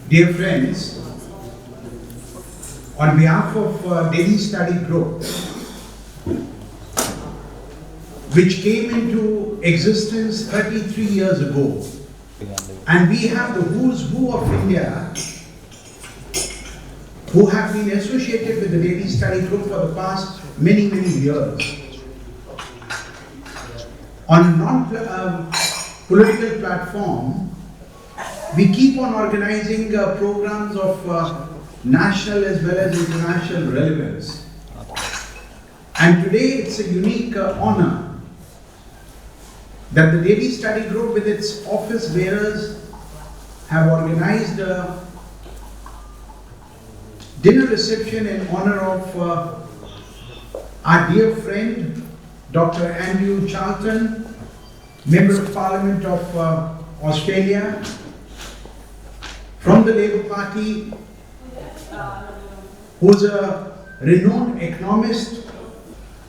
Dear friends, on behalf of Delhi Study Group, which came into existence 33 years ago, and we have the who's who of India who have been associated with the Delhi Study Group for the past many years. On a non-political platform, we keep on organizing programs of national as well as international relevance. And today it's a unique honor that the Delhi Study Group with its office bearers have organized a dinner reception in honor of our dear friend Dr. Andrew Charlton, Member of Parliament of Australia, from the Labour Party, who's a renowned economist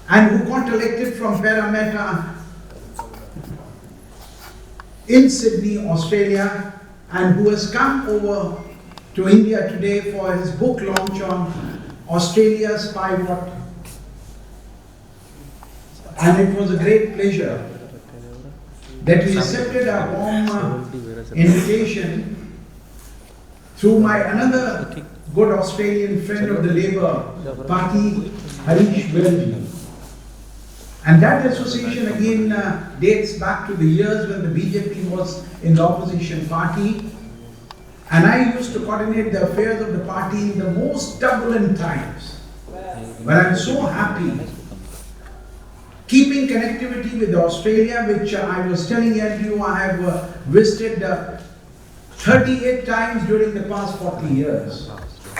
and who got elected from Parramatta in Sydney, Australia, and who has come over to India today for his book launch on Australia's pivot. And it was a great pleasure that we accepted a warm invitation through my another good Australian friend of the Labour Party, 𝗙𝗵𝗲𝗄𝗎. And that association again dates back to the years when the BJP was in the opposition party. And I used to coordinate the affairs of the party in the most turbulent times. But I'm so happy keeping connectivity with Australia, which I was telling you I have visited 38 times during the past 40 years.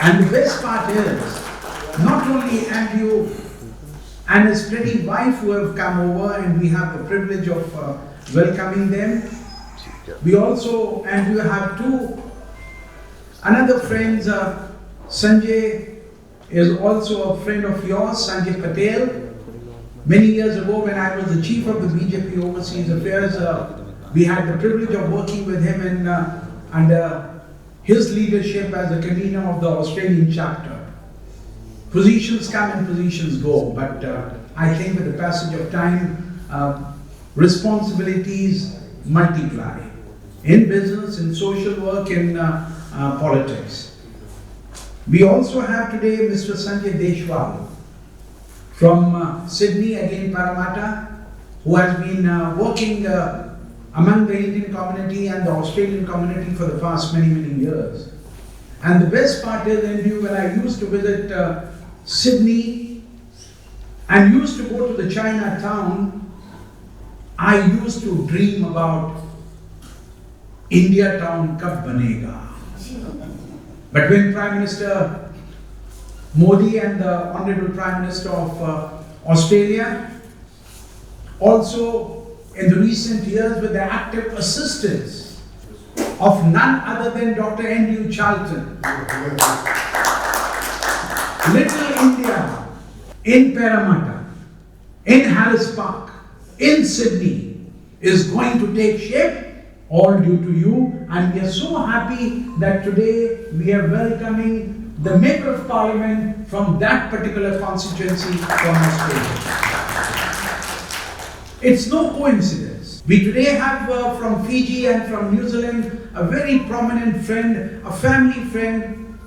And the best part is, not only Andrew and his pretty wife who have come over and we have the privilege of welcoming them, we also, Andrew, have two another friends. Sanjay is also a friend of yours, 𝗙cie𝗿𝗵𝗹. Many years ago when I was the chief of the BJP Overseas Affairs, we had the privilege of working with him in under his leadership as a convener of the Australian chapter. Positions come and positions go, but I think with the passage of time, responsibilities multiply in business, in social work, in politics. We also have today Mr. Sanjay Deshwal from Sydney, again Parramatta, who has been working among the Indian community and the Australian community for the past many years. And the best part is, Andrew, when I used to visit Sydney and used to go to the Chinatown, I used to dream about India town kab banega. But when Prime Minister Modi and the Honorable Prime Minister of Australia, also in the recent years with the active assistance of none other than Dr. Andrew Charlton, Little India in Parramatta, in Harris Park, in Sydney is going to take shape, all due to you. And we are so happy that today we are welcoming the Member of Parliament from that particular constituency from Australia. It's no coincidence. We today have from Fiji and from New Zealand a very prominent friend, a family friend,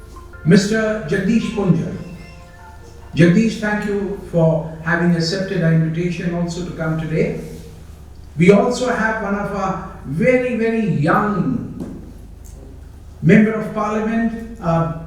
Mr. 𝗙𝗪𝗓. Jagdish, thank you for having accepted our invitation also to come today. We also have one of our very young Member of Parliament, a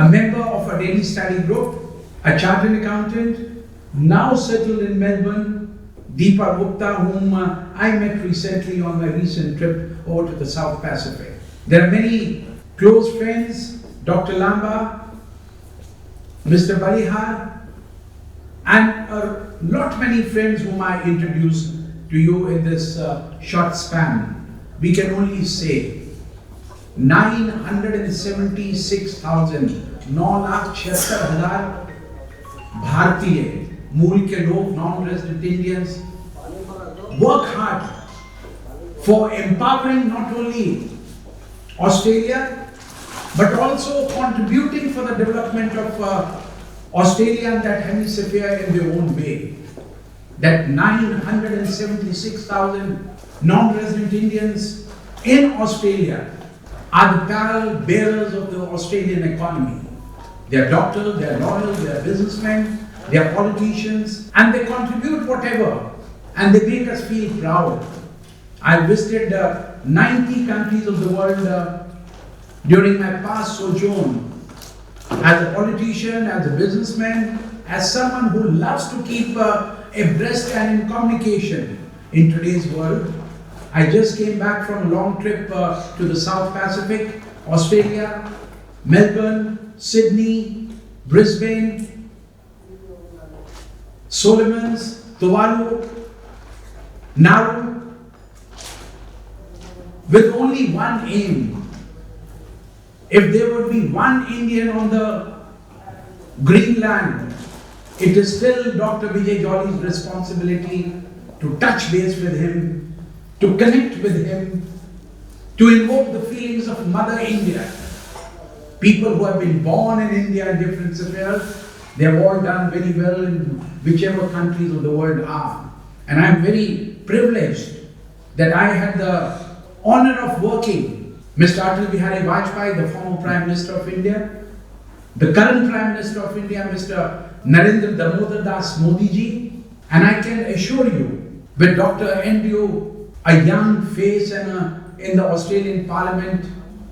member of a Delhi Study Group, a chartered accountant, now settled in Melbourne, 𝗂𝗵𝗲𝗰 Gupta, whom I met recently on my recent trip over to the South Pacific. There are many close friends, Dr. Lamba, Mr. Balihar, and a lot many friends whom I introduced to you in this short span. We can only say 976,000 𝗂𝗵𝗲𝗃𝗃𝗃 Bharatiya, मूल के लोग, non-resident Indians, work hard for empowering not only Australia, but also contributing for the development of Australia and that hemisphere in their own way. That 976,000 non-resident Indians in Australia are the parallel bearers of the Australian economy. They are doctors, they are lawyers, they are businessmen, they are politicians, and they contribute whatever, and they make us feel proud. I visited 90 countries of the world during my past sojourn as a politician, as a businessman, as someone who loves to keep abreast and in communication in today's world. I just came back from a long trip to the South Pacific, Australia, Melbourne, Sydney, Brisbane, Solomons, Tuvalu, Nauru, with only one aim. If there would be one Indian on the Greenland, it is still Dr. Vijay Jolly's responsibility to touch base with him, to connect with him, to invoke the feelings of Mother India. People who have been born in India in different spheres, they have all done very well in whichever countries of the world are. And I am very privileged that I had the honor of working Mr. 𝗙𝗵𝗵𝗏, the former Prime Minister of India, the current Prime Minister of India, Mr. 𝗵𝗵𝗻𝗃 Modi ji, and I can assure you, with Dr. Andrew, a young face and in the Australian Parliament,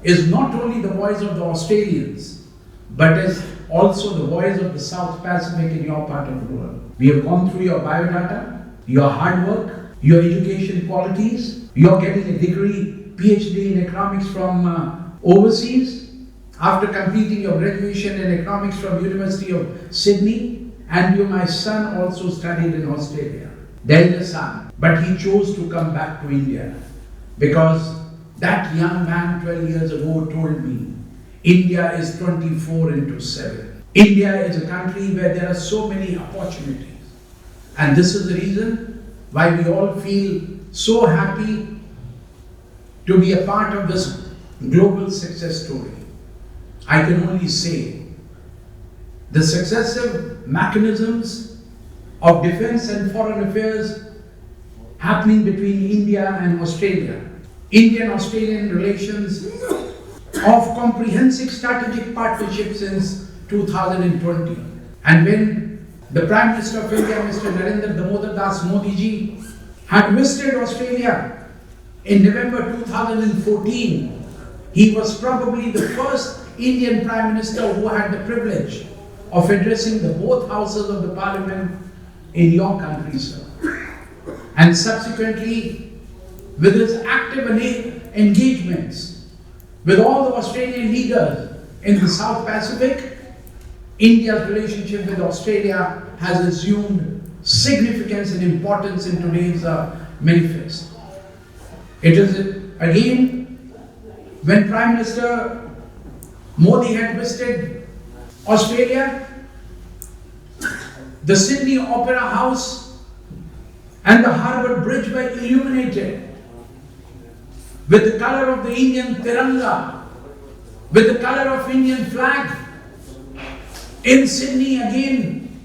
is not only the voice of the Australians, but is also the voice of the South Pacific in your part of the world. We have gone through your biodata, your hard work, your education qualities, your getting a degree, PhD in economics from overseas, after completing your graduation in economics from University of Sydney, and you, my son, also studied in Australia. There is a son, but he chose to come back to India because that young man 12 years ago told me, India is 24/7. India is a country where there are so many opportunities. And this is the reason why we all feel so happy to be a part of this global success story. I can only say the successive mechanisms of defense and foreign affairs happening between India and Australia, Indian-Australian relations of comprehensive strategic partnership since 2020. And when the Prime Minister of India, Mr. 𝗵𝗵𝗻𝗃 Modi ji, had visited Australia in November 2014, he was probably the first Indian Prime Minister who had the privilege of addressing the both houses of the Parliament in your country, sir. And subsequently, with his active engagements with all the Australian leaders in the South Pacific, India's relationship with Australia has assumed significance and importance in today's manifest. It is again, when Prime Minister Modi had visited Australia, the Sydney Opera House and the Harbour Bridge were illuminated with the color of the Indian Tiranga, with the color of Indian flag. In Sydney again,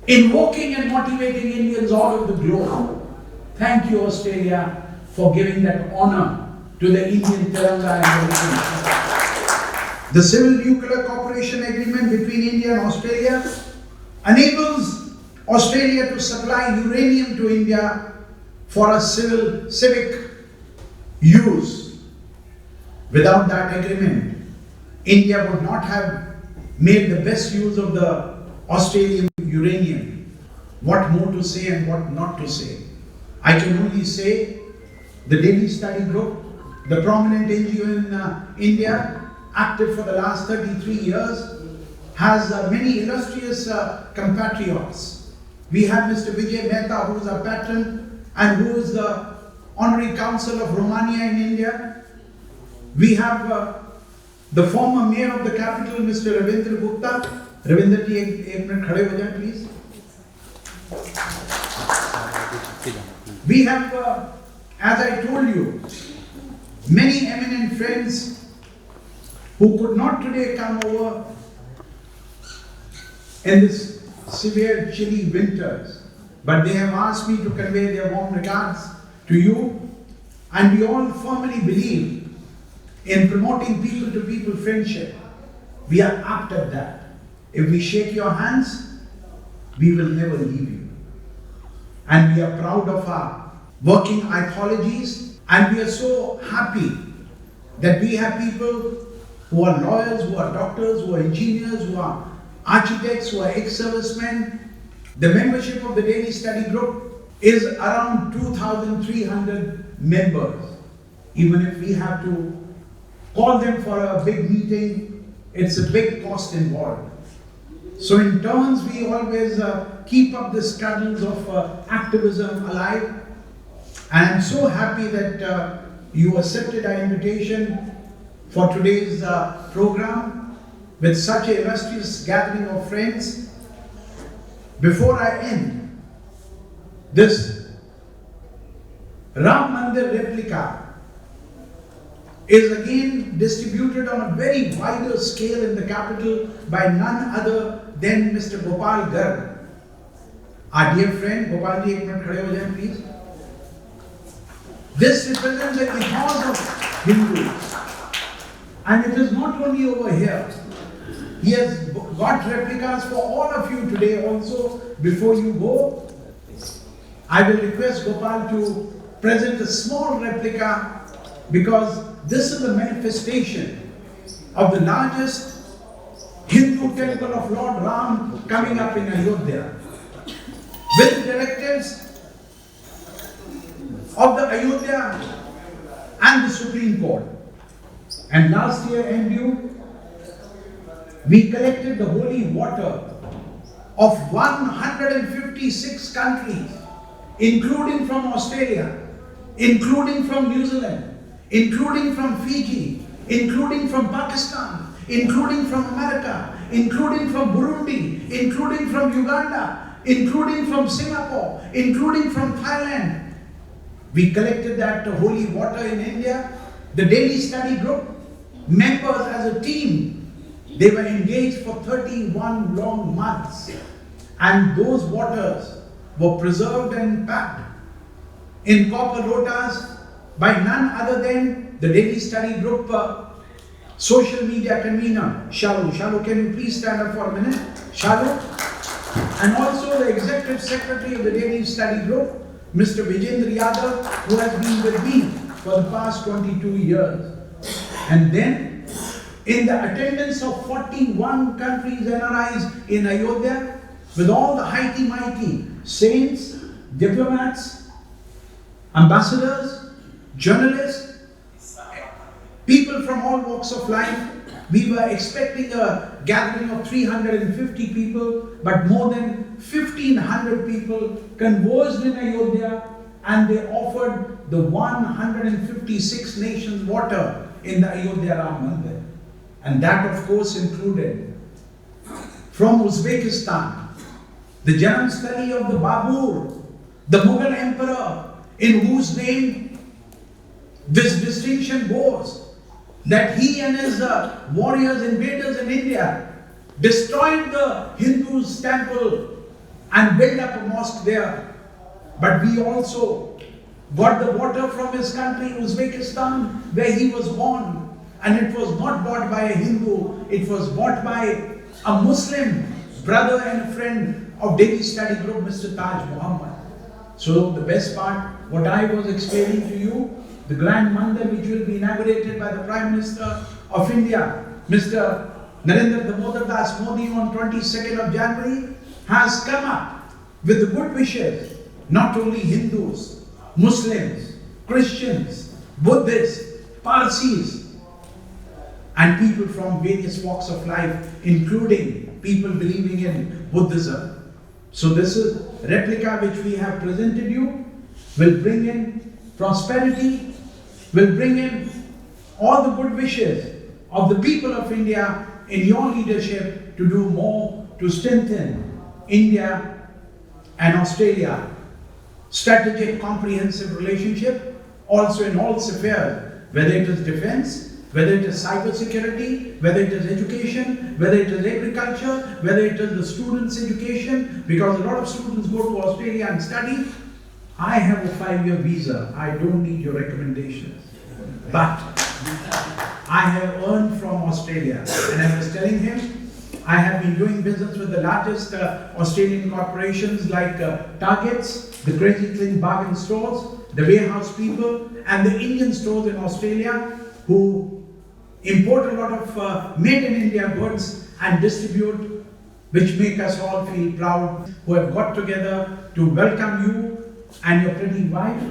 invoking and motivating Indians all over the globe. Thank you, Australia, for giving that honor to the Indian Tiranga and the The Civil Nuclear Cooperation Agreement between India and Australia enables Australia to supply uranium to India for a civic use. Without that agreement, India would not have made the best use of the Australian uranium. What more to say and what not to say? I can only say the Delhi Study Group, the prominent NGO in India, active for the last 33 years, has many illustrious compatriots. We have Mr. Vijay Mehta, who is our patron and who is the Honorary Consul of Romania in India. We have the former Mayor of the capital, Mr. Ravindra Gupta. Ravindra ji, एक minute खड़े हो जाए, please. We have, as I told you, many eminent friends who could not today come over in this severe chilly winters, but they have asked me to convey their warm regards to you, and we all firmly believe in promoting people-to-people friendship. We are apt at that. If we shake your hands, we will never leave you. And we are proud of our working ethologies, and we are so happy that we have people who are lawyers, who are doctors, who are engineers, who are architects, who are ex-servicemen. The membership of the Daily Study Group is around 2,300 members. Even if we have to call them for a big meeting, it's a big cost involved. So in turns, we always keep up the struggles of activism alive. And I'm so happy that you accepted our invitation for today's program with such an illustrious gathering of friends. Before I end, this Ram Mandir replica is again distributed on a very wider scale in the capital by none other than Mr. 𝗂𝗽𝗱. Our dear friend, Gopalji, एक minute खड़े हो जाएं, please. This represents the ethos of Hindus. And it is not only over here. He has got replicas for all of you today also. Before you go, I will request Gopal to present a small replica, because this is a manifestation of the largest Hindu temple of Lord Ram coming up in Ayodhya, with directives of the Ayodhya and the Supreme Court. And last year, Andrew, we collected the holy water of 156 countries, including from Australia, including from New Zealand, including from Fiji, including from Pakistan, including from America, including from Burundi, including from Uganda, including from Singapore, including from Thailand. We collected that holy water in India. The Daily Study Group members as a team, they were engaged for 31 long months, and those waters were preserved and packed in copper lotas by none other than the Daily Study Group social media convener, 𝗖𝗵𝗲𝗁. 𝗖𝗵𝗲, can you please stand up for a minute? 𝗖𝗵𝗲. And also the Executive Secretary of the Daily Study Group, Mr. Vijendra Yadav, who has been with me for the past 22 years. And then, in the attendance of 41 countries NRIs in Ayodhya, with all the mighty saints, diplomats, ambassadors, journalists, people from all walks of life. We were expecting a gathering of 350 people, but more than 1,500 people converged in Ayodhya, and they offered the 156 nations water in the Ayodhya Ram Mandir. And that, of course, included from Uzbekistan, the Janamstali of the Babur, the Mughal emperor, in whose name this distinction goes, that he and his warriors, invaders in India, destroyed the Hindus' temple and built up a mosque there. But we also got the water from his country, Uzbekistan, where he was born. And it was not bought by a Hindu, it was bought by a Muslim brother and a friend of Daily Study Group, Mr. Taj Muhammad. So the best part, what I was explaining to you, the Grand Mandir, which will be inaugurated by the Prime Minister of India, Mr. Narendra Damodar Das Modi, on 22nd of January, has come up with the good wishes, not only Hindus, Muslims, Christians, Buddhists, Parsis, and people from various walks of life, including people believing in Buddhism. So this is replica which we have presented you, will bring in prosperity, will bring in all the good wishes of the people of India in your leadership to do more to strengthen India and Australia strategic comprehensive relationship, also in all spheres, whether it is defense, whether it is cybersecurity, whether it is education, whether it is agriculture, whether it is the students' education, because a lot of students go to Australia and study. I have a 5-year visa. I don't need your recommendations. But I have earned from Australia. And I was telling him, I have been doing business with the largest Australian corporations like Targets, the Crazy Clean Bargain stores, the warehouse people, and the Indian stores in Australia who import a lot of made in India goods and distribute, which make us all feel proud, who have got together to welcome you and your pretty wife.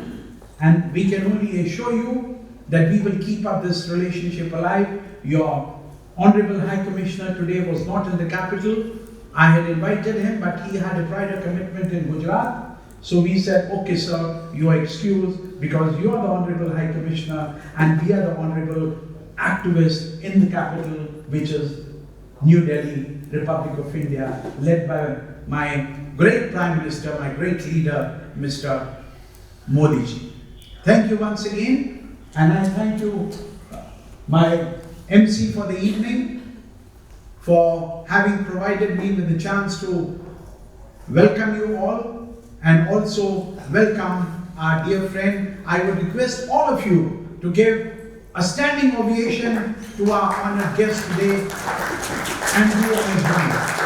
And we can only assure you that we will keep up this relationship alive. Your Honorable High Commissioner today was not in the capital. I had invited him, but he had a prior commitment in Gujarat. So we said, okay sir, you are excused because you are the Honorable High Commissioner and we are the Honorable activists in the capital, which is New Delhi, Republic of India, led by my great Prime Minister, my great leader, Mr. Modi ji. Thank you once again, and I thank you, my MC for the evening, for having provided me with the chance to welcome you all and also welcome our dear friend. I would request all of you to give a standing ovation to our honored guest today, Andrew and his wife.